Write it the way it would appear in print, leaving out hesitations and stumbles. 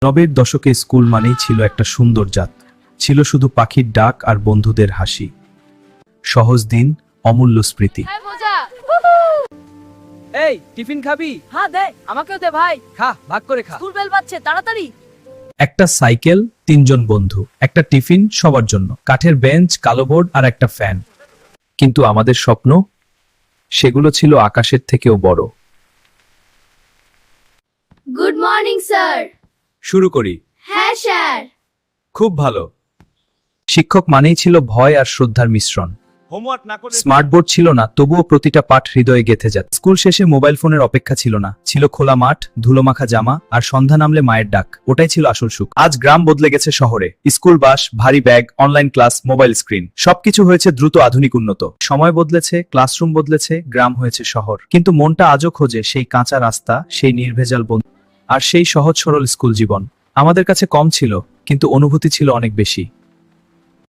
নবের দশকে স্কুল মানেই ছিল একটা সুন্দর জাত, ছিল শুধু পাখির ডাক আর বন্ধুদের হাসি। সহজ দিন, অমূল্য স্মৃতি। হ্যাঁ মজা। এই টিফিন খাবি? হ্যাঁ দে, আমাকেও দে ভাই। খা, ভাগ করে খা। স্কুল বেল বাজছে, তাড়াতাড়ি। একটা সাইকেল, তিনজন বন্ধু, একটা টিফিন সবার জন্য, কাঠের বেঞ্চ, কালো বোর্ড আর একটা ফ্যান। কিন্তু আমাদের স্বপ্ন, সেগুলো ছিল আকাশের থেকেও বড়। Good morning sir. শুরু করি। হ্যাঁ স্যার। খুব ভালো। শিক্ষক মানেই ছিল ভয় আর শ্রদ্ধার মিশ্রণ। হোমওয়ার্ক না করলে স্মার্ট বোর্ড ছিল না, তবুও প্রতিটা পাঠ হৃদয়ে গেঁথে যায়। স্কুল শেষে মোবাইল ফোনের অপেক্ষা ছিল না, ছিল খোলা মাঠ, ধুলোমাখা জামা আর সন্ধ্যা নামলে মায়ের ডাক। ওটাই ছিল আসল সুখ। আজ গ্রাম বদলে গেছে শহরে। স্কুল বাস, ভারী bag, online class, mobile screen, সবকিছু হয়েছে দ্রুত আধুনিক উন্নত। সময় বদলেছে, ক্লাসরুম বদলেছে, গ্রাম হয়েছে শহর। কিন্তু মনটা আজও খোঁজে সেই কাঁচা রাস্তা, সেই নির্ভেজাল বন্ধু আর সেই সহজ সরল স্কুল জীবন। আমাদের কাছে কম ছিল, কিন্তু অনুভূতি ছিল অনেক বেশি।